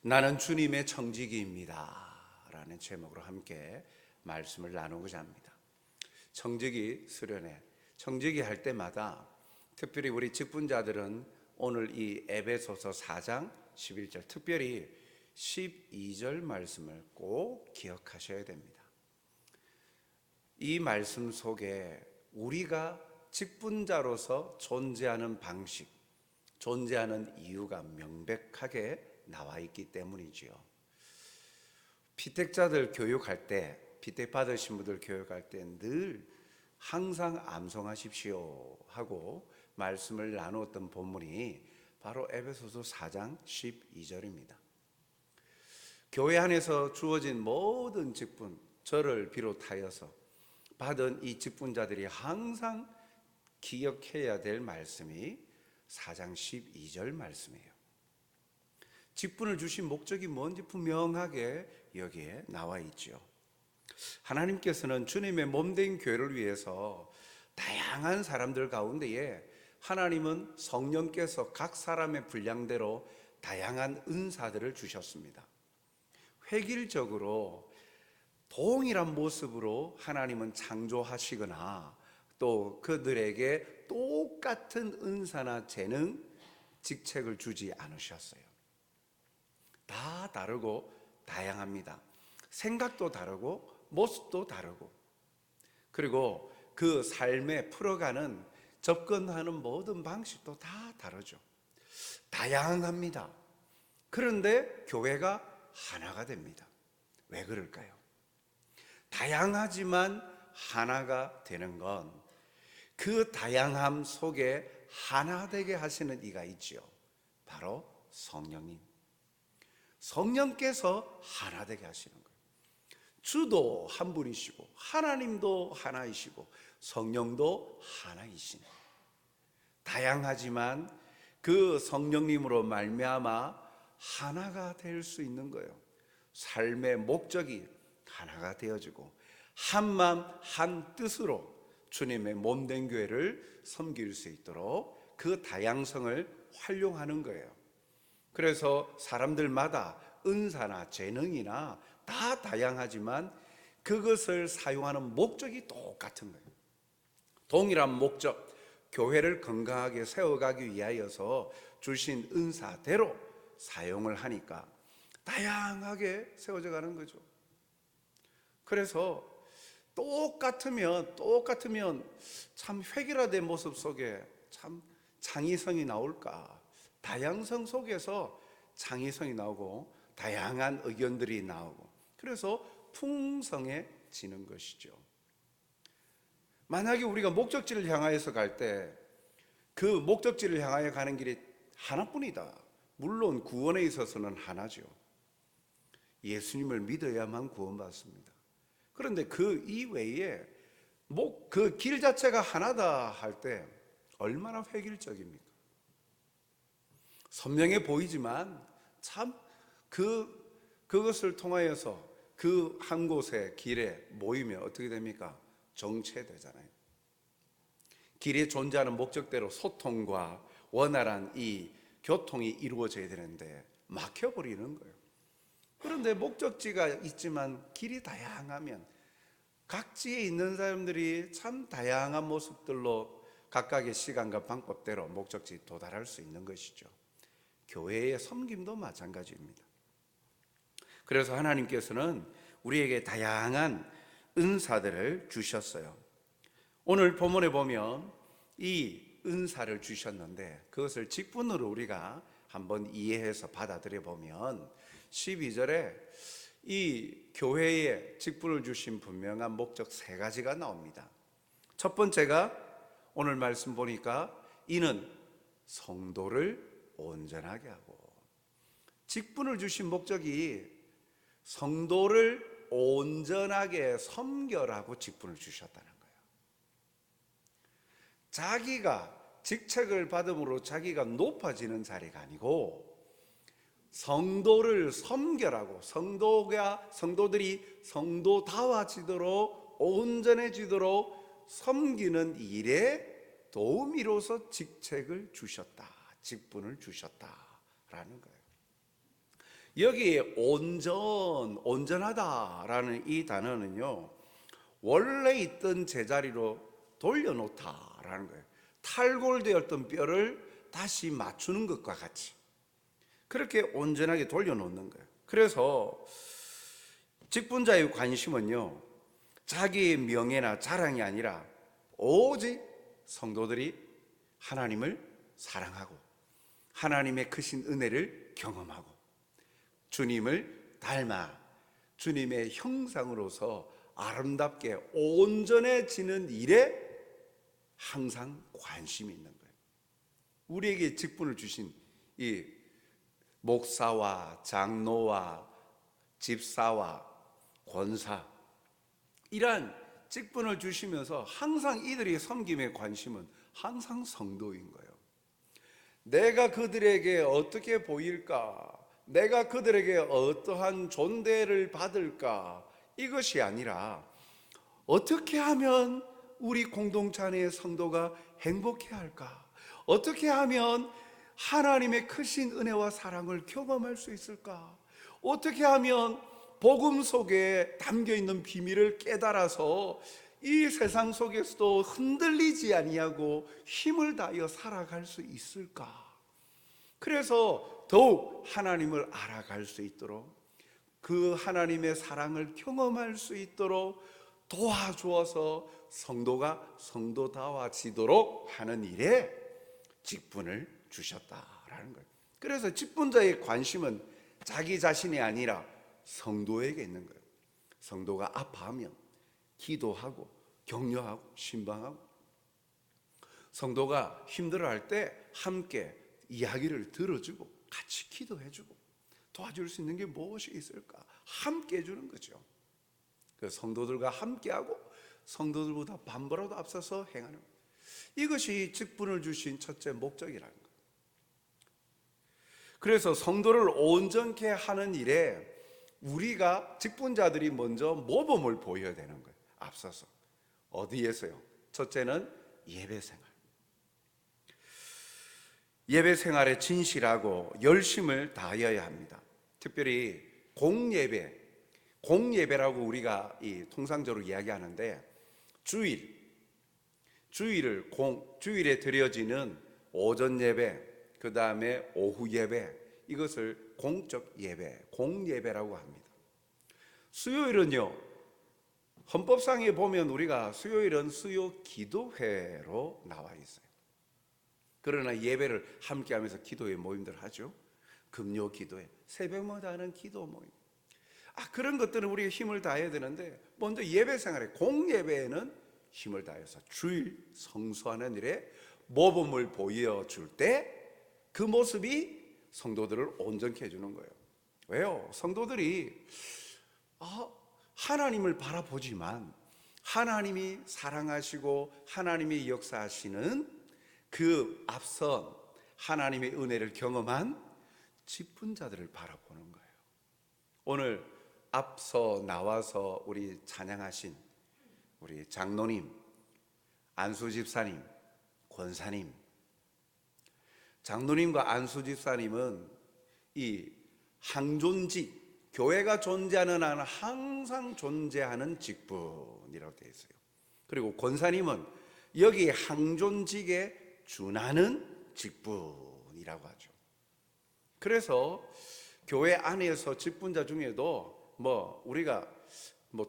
나는 주님의 청지기입니다 라는 제목으로 함께 말씀을 나누고자 합니다. 청지기 수련회, 청지기 할 때마다 특별히 우리 직분자들은 오늘 이 에베소서 4장 11절, 특별히 12절 말씀을 꼭 기억하셔야 됩니다. 이 말씀 속에 우리가 직분자로서 존재하는 방식, 존재하는 이유가 명백하게 나와 있기 때문이지요. 피택자들 교육할 때, 피택 받으신 분들 교육할 때 늘 항상 암송하십시오 하고 말씀을 나누었던 본문이 바로 에베소서 4장 12절입니다. 교회 안에서 주어진 모든 직분, 저를 비롯하여서 받은 이 직분자들이 항상 기억해야 될 말씀이 4장 12절 말씀이에요. 직분을 주신 목적이 뭔지 분명하게 여기에 나와 있죠. 하나님께서는 주님의 몸된 교회를 위해서 다양한 사람들 가운데에 하나님은 성령께서 각 사람의 분량대로 다양한 은사들을 주셨습니다. 획일적으로 동일한 모습으로 하나님은 창조하시거나 또 그들에게 똑같은 은사나 재능, 직책을 주지 않으셨어요. 다 다르고 다양합니다. 생각도 다르고 모습도 다르고, 그리고 그 삶에 풀어가는 접근하는 모든 방식도 다 다르죠. 다양합니다. 그런데 교회가 하나가 됩니다. 왜 그럴까요? 다양하지만 하나가 되는 건 그 다양함 속에 하나 되게 하시는 이가 있죠. 바로 성령님. 성령께서 하나 되게 하시는 거예요. 주도 한 분이시고 하나님도 하나이시고 성령도 하나이신, 다양하지만 그 성령님으로 말미암아 하나가 될 수 있는 거예요. 삶의 목적이 하나가 되어지고 한마음 한뜻으로 주님의 몸된 교회를 섬길 수 있도록 그 다양성을 활용하는 거예요. 그래서 사람들마다 은사나 재능이나 다 다양하지만 그것을 사용하는 목적이 똑같은 거예요. 동일한 목적, 교회를 건강하게 세워가기 위하여서 주신 은사대로 사용을 하니까 다양하게 세워져 가는 거죠. 그래서 똑같으면 참 획일화된 모습 속에 참 창의성이 나올까? 다양성 속에서 창의성이 나오고 다양한 의견들이 나오고, 그래서 풍성해지는 것이죠. 만약에 우리가 목적지를 향하여서 갈 때 그 목적지를 향하여 가는 길이 하나뿐이다. 물론 구원에 있어서는 하나죠. 예수님을 믿어야만 구원받습니다. 그런데 그 이외에 그 길 자체가 하나다 할 때 얼마나 획일적입니까? 선명해 보이지만 참 그것을 통하여서 그 한 곳의 길에 모이면 어떻게 됩니까? 정체되잖아요. 길에 존재하는 목적대로 소통과 원활한 이 교통이 이루어져야 되는데 막혀버리는 거예요. 그런데 목적지가 있지만 길이 다양하면 각지에 있는 사람들이 참 다양한 모습들로 각각의 시간과 방법대로 목적지에 도달할 수 있는 것이죠. 교회의 섬김도 마찬가지입니다. 그래서 하나님께서는 우리에게 다양한 은사들을 주셨어요. 오늘 본문에 보면 이 은사를 주셨는데 그것을 직분으로 우리가 한번 이해해서 받아들여 보면 12절에 이 교회에 직분을 주신 분명한 목적 세 가지가 나옵니다. 첫 번째가 오늘 말씀 보니까 이는 성도를 온전하게 하고, 직분을 주신 목적이 성도를 온전하게 섬겨라고 직분을 주셨다는 거예요. 자기가 직책을 받음으로 자기가 높아지는 자리가 아니고 성도를 섬겨라고, 성도들이 성도다워지도록 온전해지도록 섬기는 일에 도우미로서 직책을 주셨다, 직분을 주셨다라는 거예요. 여기에 온전하다라는 이 단어는요, 원래 있던 제자리로 돌려놓다라는 거예요. 탈골되었던 뼈를 다시 맞추는 것과 같이 그렇게 온전하게 돌려놓는 거예요. 그래서 직분자의 관심은요, 자기의 명예나 자랑이 아니라 오직 성도들이 하나님을 사랑하고 하나님의 크신 은혜를 경험하고 주님을 닮아 주님의 형상으로서 아름답게 온전해지는 일에 항상 관심이 있는 거예요. 우리에게 직분을 주신 이 목사와 장로와 집사와 권사, 이러한 직분을 주시면서 항상 이들의 섬김의 관심은 항상 성도인 거예요. 내가 그들에게 어떻게 보일까? 내가 그들에게 어떠한 존대를 받을까? 이것이 아니라 어떻게 하면 우리 공동체 안의 성도가 행복해 할까? 어떻게 하면 하나님의 크신 은혜와 사랑을 경험할 수 있을까? 어떻게 하면 복음 속에 담겨 있는 비밀을 깨달아서 이 세상 속에서도 흔들리지 아니하고 힘을 다하여 살아갈 수 있을까? 그래서 더욱 하나님을 알아갈 수 있도록, 그 하나님의 사랑을 경험할 수 있도록 도와주어서 성도가 성도다워지도록 하는 일에 직분을 주셨다라는 거예요. 그래서 직분자의 관심은 자기 자신이 아니라 성도에게 있는 거예요. 성도가 아파하면 기도하고 격려하고 신방하고, 성도가 힘들어할 때 함께 이야기를 들어주고 같이 기도해주고 도와줄 수 있는 게 무엇이 있을까? 함께 해주는 거죠. 그 성도들과 함께하고 성도들보다 반보라도 앞서서 행하는 거예요. 이것이 직분을 주신 첫째 목적이라는 거예요. 그래서 성도를 온전케 하는 일에 우리가 직분자들이 먼저 모범을 보여야 되는 거예요. 앞서서 어디에서요? 첫째는 예배생활. 예배생활에 진실하고 열심을 다하여야 합니다. 특별히 공예배라고 우리가 통상적으로 이야기하는데, 주일에 드려지는 오전 예배, 그 다음에 오후 예배, 이것을 공적 예배, 공예배라고 합니다. 수요일은요, 헌법상에 보면 우리가 수요일은 수요 기도회로 나와 있어요. 그러나 예배를 함께 하면서 기도회 모임들 하죠. 금요 기도회, 새벽마다 하는 기도 모임. 그런 것들은 우리가 힘을 다해야 되는데, 먼저 예배 생활에, 공예배에는 힘을 다해서 주일 성수하는 일에 모범을 보여줄 때 그 모습이 성도들을 온전케 해주는 거예요. 왜요? 성도들이 하나님을 바라보지만 하나님이 사랑하시고 하나님이 역사하시는 그 앞선 하나님의 은혜를 경험한 직분자들을 바라보는 거예요. 오늘 앞서 나와서 우리 찬양하신 우리 장로님, 안수 집사님, 권사님, 장로님과 안수 집사님은 이 항존직, 교회가 존재하는 한 항상 존재하는 직분이라고 되어 있어요. 그리고 권사님은 여기 항존직에 준하는 직분이라고 하죠. 그래서 교회 안에서 직분자 중에도 우리가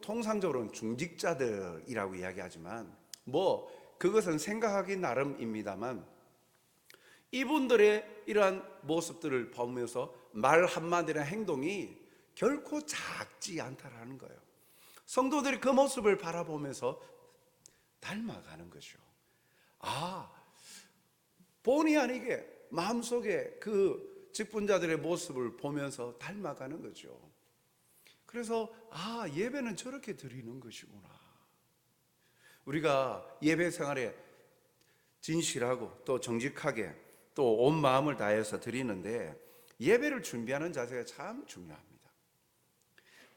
통상적으로는 중직자들이라고 이야기하지만 그것은 생각하기 나름입니다만, 이분들의 이러한 모습들을 보면서 말 한마디나 행동이 결코 작지 않다라는 거예요. 성도들이 그 모습을 바라보면서 닮아가는 거죠. 본의 아니게 마음속에 그 직분자들의 모습을 보면서 닮아가는 거죠. 그래서 예배는 저렇게 드리는 것이구나. 우리가 예배 생활에 진실하고 또 정직하게 또 온 마음을 다해서 드리는데, 예배를 준비하는 자세가 참 중요합니다.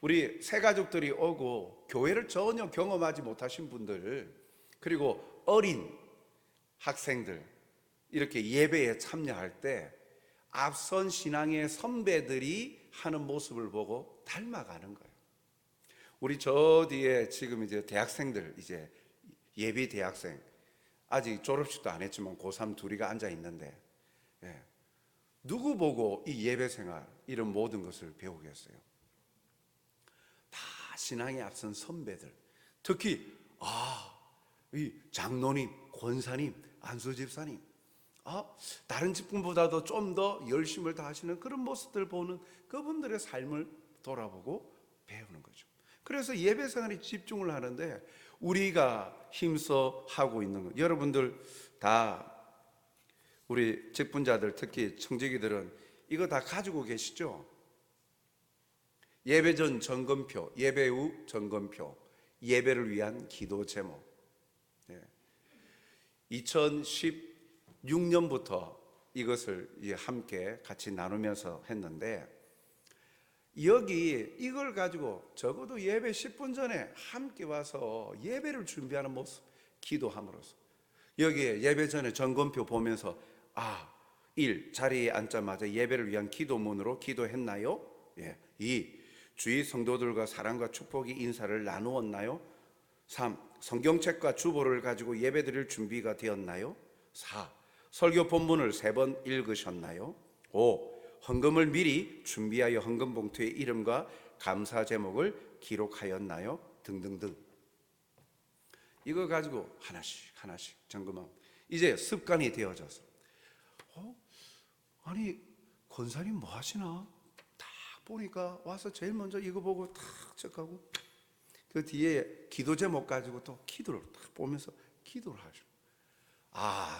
우리 새 가족들이 오고 교회를 전혀 경험하지 못하신 분들, 그리고 어린 학생들 이렇게 예배에 참여할 때 앞선 신앙의 선배들이 하는 모습을 보고 닮아가는 거예요. 우리 저 뒤에 지금 이제 대학생들, 이제 예비 대학생, 아직 졸업식도 안 했지만 고3 둘이가 앉아 있는데, 예, 누구 보고 이 예배 생활 이런 모든 것을 배우겠어요? 다 신앙에 앞선 선배들, 특히 이 장로님, 권사님, 안수 집사님, 다른 집분보다도 좀 더 열심을 다하시는 그런 모습들 보는 그분들의 삶을 돌아보고 배우는 거죠. 그래서 예배 생활에 집중을 하는데 우리가 힘써 하고 있는 것, 여러분들 다 우리 직분자들, 특히 청지기들은 이거 다 가지고 계시죠? 예배 전 점검표, 예배 후 점검표, 예배를 위한 기도 제목. 2016년부터 이것을 함께 같이 나누면서 했는데, 여기 이걸 가지고 적어도 예배 10분 전에 함께 와서 예배를 준비하는 모습, 기도함으로써 여기에 예배 전에 점검표 보면서 1. 자리에 앉자마자 예배를 위한 기도문으로 기도했나요? 2. 주위 성도들과 사랑과 축복의 인사를 나누었나요? 3. 성경책과 주보를 가지고 예배드릴 준비가 되었나요? 4. 설교 본문을 3번 읽으셨나요? 5. 헌금을 미리 준비하여 헌금 봉투에 이름과 감사 제목을 기록하였나요? 등등등. 이거 가지고 하나씩 점검하고 이제 습관이 되어져서 아니 권사님 뭐 하시나? 딱 보니까 와서 제일 먼저 이거 보고 탁 체크하고 그 뒤에 기도 제목 가지고 또 기도를 딱 보면서 기도를 하죠.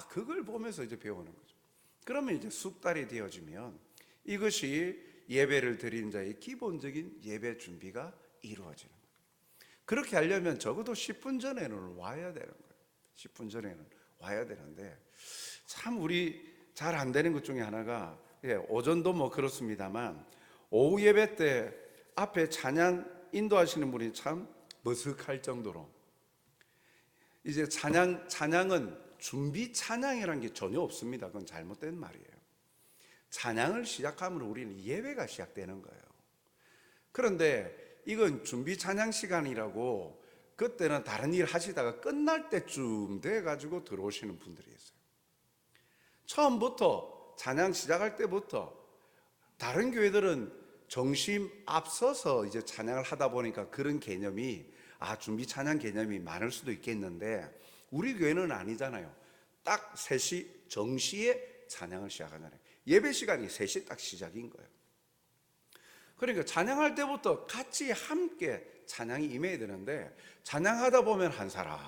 그걸 보면서 이제 배우는 거죠. 그러면 이제 숙달이 되어지면 이것이 예배를 드린 자의 기본적인 예배 준비가 이루어지는 거예요. 그렇게 하려면 적어도 10분 전에는 와야 되는 거예요. 10분 전에는 와야 되는데 참 우리 잘 안 되는 것 중에 하나가, 오전도 뭐 그렇습니다만 오후 예배 때 앞에 찬양 인도하시는 분이 참 머쓱할 정도로 이제 찬양은 준비 찬양이라는 게 전혀 없습니다. 그건 잘못된 말이에요. 찬양을 시작하면 우리는 예배가 시작되는 거예요. 그런데 이건 준비 찬양 시간이라고 그때는 다른 일 하시다가 끝날 때쯤 돼가지고 들어오시는 분들이 있어요. 처음부터 찬양 시작할 때부터 다른 교회들은 정심 앞서서 이제 찬양을 하다 보니까 그런 개념이 준비 찬양 개념이 많을 수도 있겠는데 우리 교회는 아니잖아요. 딱 3시 정시에 찬양을 시작하잖아요. 예배 시간이 3시 딱 시작인 거예요. 그러니까 찬양할 때부터 같이 함께 찬양이 임해야 되는데 찬양하다 보면 한 사람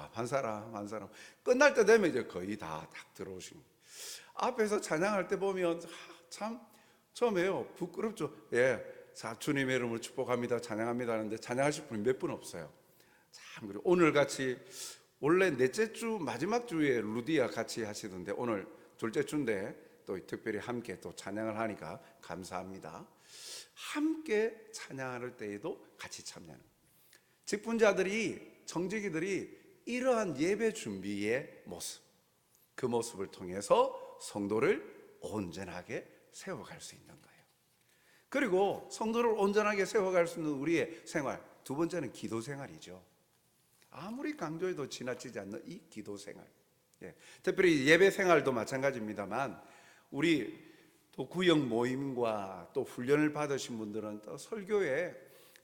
끝날 때 되면 이제 거의 다 딱 들어오시는 거예요. 앞에서 찬양할 때 보면 참 처음에요 부끄럽죠. 주님의 이름으로 축복합니다 찬양합니다 하는데 찬양하실 분이 몇 분 없어요. 참 그리고 오늘 같이 원래 넷째 주 마지막 주에 루디아 같이 하시던데 오늘 둘째 주인데 또 특별히 함께 또 찬양을 하니까 감사합니다. 함께 찬양할 때에도 같이 참여하는 직분자들이, 청지기들이 이러한 예배 준비의 모습, 그 모습을 통해서 성도를 온전하게 세워갈 수 있는 거예요. 그리고 성도를 온전하게 세워갈 수 있는 우리의 생활, 두 번째는 기도 생활이죠. 아무리 강조해도 지나치지 않는 이 기도 생활. 특별히 예배 생활도 마찬가지입니다만 우리 또 구역 모임과 또 훈련을 받으신 분들은 또 설교에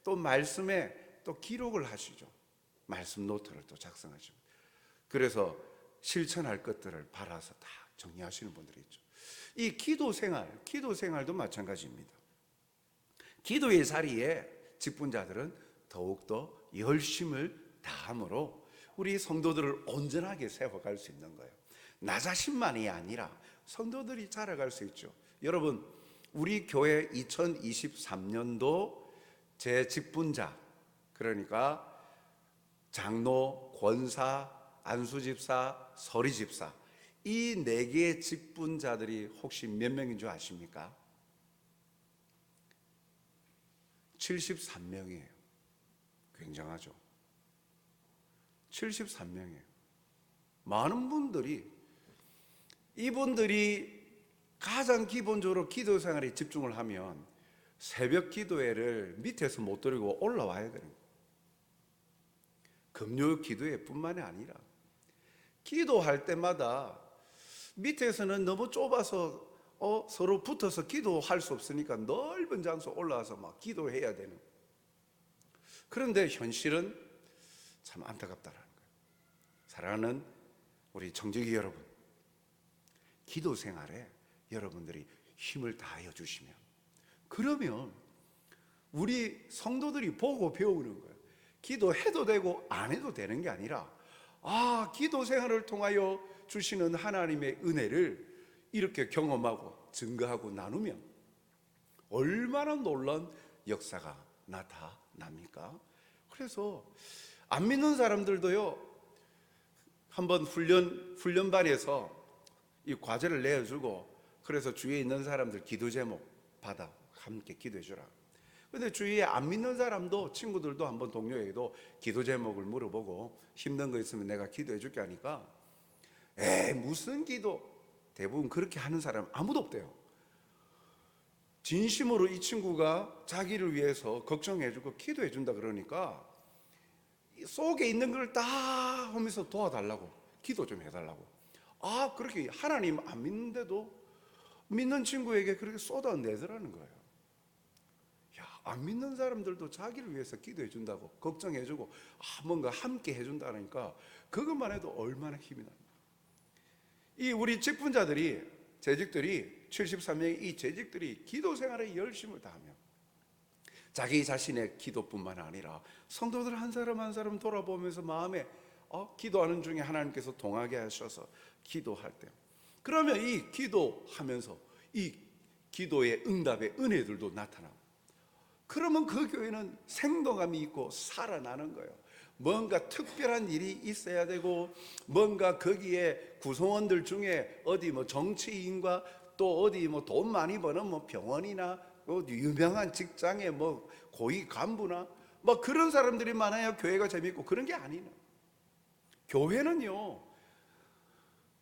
또 말씀에 또 기록을 하시죠. 말씀 노트를 또 작성하시고 그래서 실천할 것들을 바라서 다 정리하시는 분들이 있죠. 이 기도 생활도 마찬가지입니다. 기도의 자리에 직분자들은 더욱더 열심을 다함으로 우리 성도들을 온전하게 세워갈 수 있는 거예요. 나 자신만이 아니라 성도들이 자라갈 수 있죠. 여러분, 우리 교회 2023년도 제 직분자, 그러니까 장로, 권사, 안수집사, 서리집사, 이 4개의 직분자들이 혹시 몇 명인 줄 아십니까? 73명이에요. 굉장하죠. 73명이에요. 많은 분들이, 이분들이 가장 기본적으로 기도 생활에 집중을 하면 새벽 기도회를 밑에서 못 드리고 올라와야 되는 거예요. 금요 기도회뿐만이 아니라 기도할 때마다 밑에서는 너무 좁아서 서로 붙어서 기도할 수 없으니까 넓은 장소 올라와서 막 기도해야 되는. 그런데 현실은 참 안타깝다라는 거예요. 사랑하는 우리 정직이 여러분, 기도 생활에 여러분들이 힘을 다하여 주시면, 그러면 우리 성도들이 보고 배우는 거예요. 기도해도 되고 안 해도 되는 게 아니라, 기도 생활을 통하여 주시는 하나님의 은혜를 이렇게 경험하고 증거하고 나누면 얼마나 놀라운 역사가 나타납니까? 그래서 안 믿는 사람들도요, 한번 훈련반에서 이 과제를 내어주고, 그래서 주위에 있는 사람들 기도 제목 받아 함께 기도해 주라. 근데 주위에 안 믿는 사람도, 친구들도 한번 동료에게도 기도 제목을 물어보고 힘든 거 있으면 내가 기도해 줄게 하니까, 무슨 기도? 대부분 그렇게 하는 사람 아무도 없대요. 진심으로 이 친구가 자기를 위해서 걱정해 주고 기도해 준다 그러니까 속에 있는 걸 다 하면서 도와달라고, 기도 좀 해달라고. 그렇게 하나님 안 믿는데도 믿는 친구에게 그렇게 쏟아내더라는 거예요. 안 믿는 사람들도 자기를 위해서 기도해 준다고, 걱정해 주고 뭔가 함께 해 준다니까 그것만 해도 얼마나 힘이 납니까? 이 우리 직분자들이, 재직들이 73명의 이 재직들이 기도 생활에 열심을 다하며 자기 자신의 기도뿐만 아니라 성도들 한 사람 한 사람 돌아보면서 마음에 기도하는 중에 하나님께서 동하게 하셔서 기도할 때, 그러면 이 기도하면서 이 기도의 응답의 은혜들도 나타나고, 그러면 그 교회는 생동감이 있고 살아나는 거예요. 뭔가 특별한 일이 있어야 되고, 뭔가 거기에 구성원들 중에 어디 정치인과 또 어디 돈 많이 버는 병원이나 유명한 직장의 고위 간부나 그런 사람들이 많아야 교회가 재밌고, 그런 게 아니에요. 교회는요,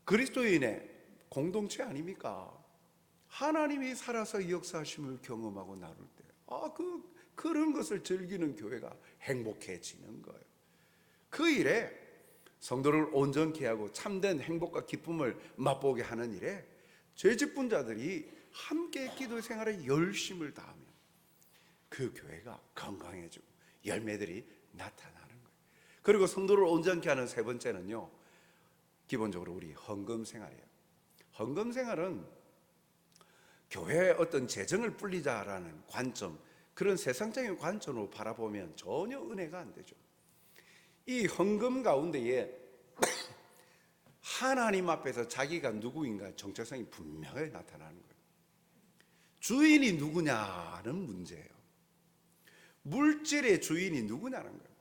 그리스도인의 공동체 아닙니까? 하나님이 살아서 역사하심을 경험하고 나눌 때, 그런 것을 즐기는 교회가 행복해지는 거예요. 그 일에 성도를 온전케 하고 참된 행복과 기쁨을 맛보게 하는 일에 죄직분자들이 함께 기도 생활에 열심을 다하면 그 교회가 건강해지고 열매들이 나타나는 거예요. 그리고 성도를 온전케 하는 세 번째는요, 기본적으로 우리 헌금 생활이에요. 헌금 생활은 교회의 어떤 재정을 불리자라는 관점, 그런 세상적인 관점으로 바라보면 전혀 은혜가 안 되죠. 이 헌금 가운데에 하나님 앞에서 자기가 누구인가 정체성이 분명하게 나타나는 거예요. 주인이 누구냐는 문제예요. 물질의 주인이 누구냐는 거예요.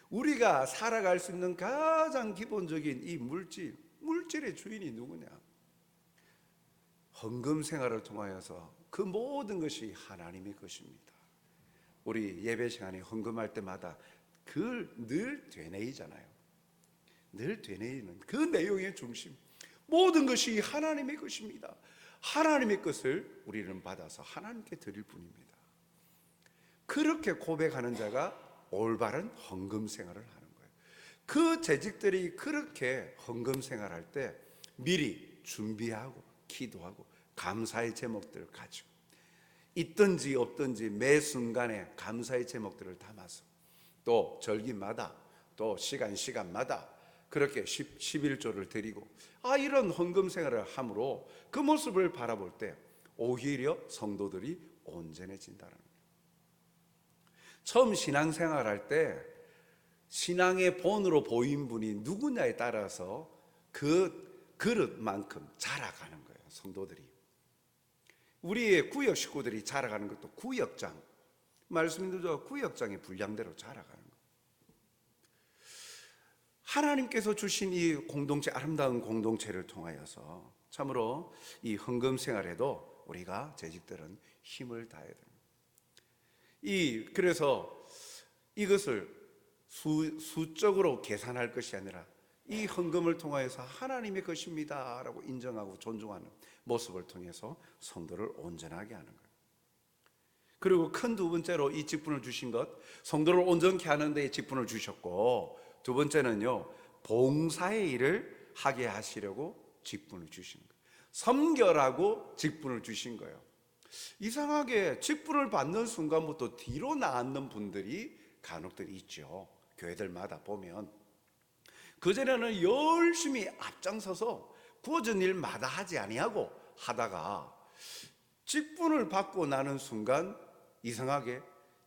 우리가 살아갈 수 있는 가장 기본적인 이 물질의 주인이 누구냐? 헌금 생활을 통하여서 그 모든 것이 하나님의 것입니다. 우리 예배 시간에 헌금할 때마다 늘 되뇌이잖아요. 늘 되뇌이는 그 내용의 중심, 모든 것이 하나님의 것입니다. 하나님의 것을 우리는 받아서 하나님께 드릴 뿐입니다. 그렇게 고백하는 자가 올바른 헌금 생활을 하는 거예요. 그 재직들이 그렇게 헌금 생활할 때 미리 준비하고 기도하고 감사의 제목들을 가지고, 있든지 없든지 매 순간에 감사의 제목들을 담아서 또 절기마다 또 시간마다 그렇게 11조를 드리고, 이런 헌금 생활을 함으로 그 모습을 바라볼 때 오히려 성도들이 온전해진다는 거예요. 처음 신앙생활할 때 신앙의 본으로 보인 분이 누구냐에 따라서 그 그릇만큼 자라가는 거예요. 성도들이, 우리의 구역 식구들이 자라가는 것도 구역장, 말씀드린 구역장의 분량대로 자라가는 거예요. 하나님께서 주신 이 공동체, 아름다운 공동체를 통하여서 참으로 이 헌금 생활에도 우리가 재직들은 힘을 다해야 됩니다. 그래서 이것을 수적으로 계산할 것이 아니라 이 헌금을 통하여서 하나님의 것입니다 라고 인정하고 존중하는 모습을 통해서 성도를 온전하게 하는 거예요. 그리고 큰 두 번째로 이 직분을 주신 것, 성도를 온전케 하는 데 직분을 주셨고, 두 번째는요, 봉사의 일을 하게 하시려고 직분을 주신 거예요. 섬겨라고 직분을 주신 거예요. 이상하게 직분을 받는 순간부터 뒤로 나앉는 분들이 간혹들 있죠. 교회들마다 보면 그전에는 열심히 앞장서서 구워진 일 마다하지 아니하고 하다가 직분을 받고 나는 순간 이상하게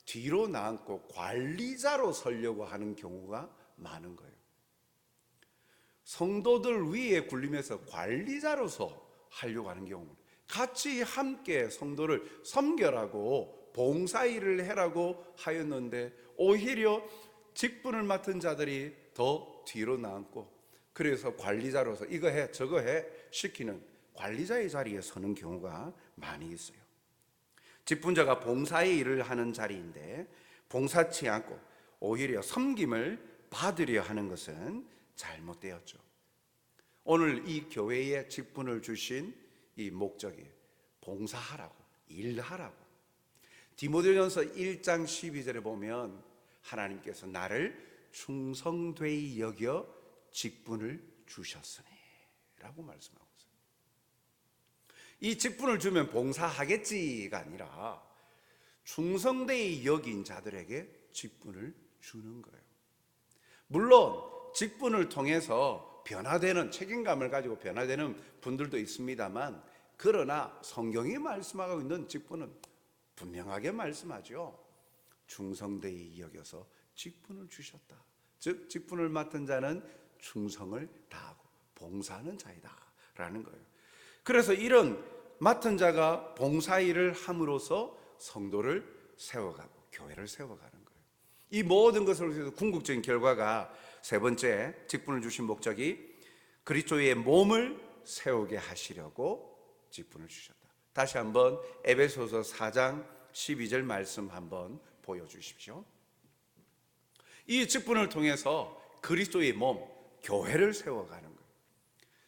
뒤로 나앉고 관리자로 서려고 하는 경우가 많은 거예요. 성도들 위에 굴리면서 관리자로서 하려고 하는 경우, 같이 함께 성도를 섬겨라고 봉사일을 해라고 하였는데 오히려 직분을 맡은 자들이 더 뒤로 나앉고, 그래서 관리자로서 이거 해 저거 해 시키는 관리자의 자리에 서는 경우가 많이 있어요. 직분자가 봉사의 일을 하는 자리인데 봉사치 않고 오히려 섬김을 받으려 하는 것은 잘못되었죠. 오늘 이 교회에 직분을 주신 이 목적이 봉사하라고, 일하라고. 디모데전서 1장 12절에 보면 하나님께서 나를 충성되이 여겨 직분을 주셨으니 라고 말씀하고 있어요. 이 직분을 주면 봉사하겠지가 아니라 충성되이 여긴 자들에게 직분을 주는 거예요. 물론 직분을 통해서 변화되는, 책임감을 가지고 변화되는 분들도 있습니다만, 그러나 성경이 말씀하고 있는 직분은 분명하게 말씀하죠. 충성되이 여겨서 직분을 주셨다. 즉 직분을 맡은 자는 충성을 다하고 봉사하는 자이다 라는 거예요. 그래서 이런 맡은 자가 봉사일을 함으로써 성도를 세워가고 교회를 세워가는 거예요. 이 모든 것을 위해서 궁극적인 결과가 세 번째, 직분을 주신 목적이 그리스도의 몸을 세우게 하시려고 직분을 주셨다. 다시 한번 에베소서 4장 12절 말씀 한번 보여주십시오. 이 직분을 통해서 그리스도의 몸, 교회를 세워가는 거예요.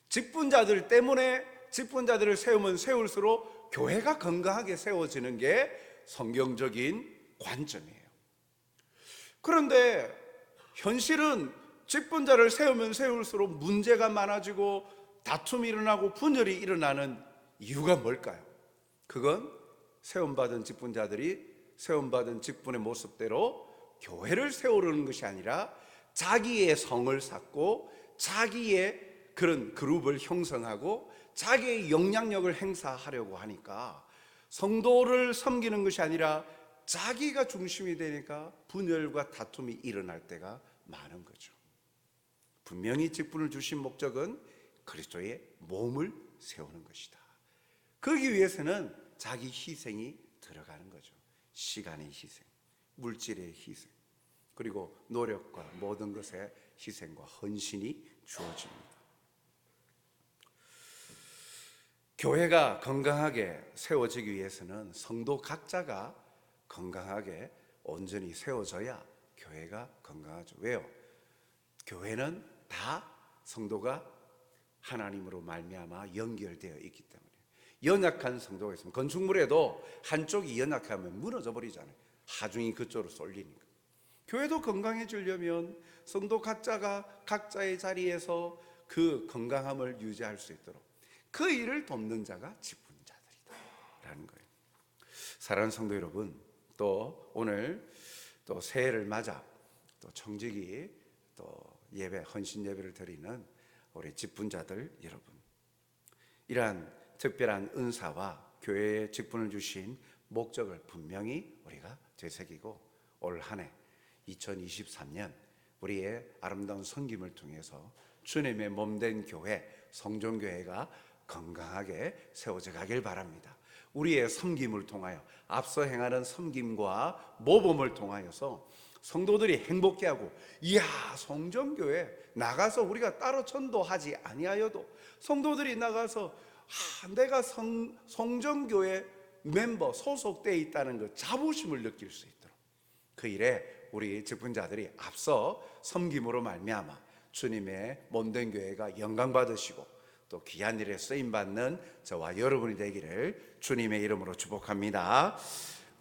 직분자들 때문에 직분자들을 세우면 세울수록 교회가 건강하게 세워지는 게 성경적인 관점이에요. 그런데 현실은 직분자를 세우면 세울수록 문제가 많아지고 다툼이 일어나고 분열이 일어나는 이유가 뭘까요? 그건 세움받은 직분자들이 세움받은 직분의 모습대로 교회를 세우려는 것이 아니라 자기의 성을 쌓고 자기의 그런 그룹을 형성하고 자기의 영향력을 행사하려고 하니까 성도를 섬기는 것이 아니라 자기가 중심이 되니까 분열과 다툼이 일어날 때가 많은 거죠. 분명히 직분을 주신 목적은 그리스도의 몸을 세우는 것이다. 그러기 위해서는 자기 희생이 들어가는 거죠. 시간의 희생, 물질의 희생, 그리고 노력과 모든 것의 희생과 헌신이 주어집니다. 교회가 건강하게 세워지기 위해서는 성도 각자가 건강하게 온전히 세워져야 교회가 건강하죠. 왜요? 교회는 다 성도가 하나님으로 말미암아 연결되어 있기 때문에. 연약한 성도가 있으면 건축물에도 한쪽이 연약하면 무너져 버리잖아요. 하중이 그쪽으로 쏠리니까. 교회도 건강해지려면 성도 각자가 각자의 자리에서 그 건강함을 유지할 수 있도록 그 일을 돕는 자가 직분자들이다라는 거예요. 사랑하는 성도 여러분, 또 오늘 또 새해를 맞아 또 청지기 또 예배, 헌신 예배를 드리는 우리 직분자들 여러분, 이러한 특별한 은사와 교회에 직분을 주신 목적을 분명히 우리가 되새기고 올 한 해 2023년 우리의 아름다운 섬김을 통해서 주님의 몸된 교회, 성전교회가 건강하게 세워져 가길 바랍니다. 우리의 섬김을 통하여 앞서 행하는 섬김과 모범을 통하여서 성도들이 행복해하고, 이야, 성전교회 나가서 우리가 따로 전도하지 아니하여도 성도들이 나가서 내가 성전교회 멤버 소속되어 있다는 그 자부심을 느낄 수 있도록 그 일에 우리 직분자들이 앞서 섬김으로 말미암아 주님의 몸된 교회가 영광 받으시고 또 귀한 일에 쓰임 받는 저와 여러분이 되기를 주님의 이름으로 축복합니다.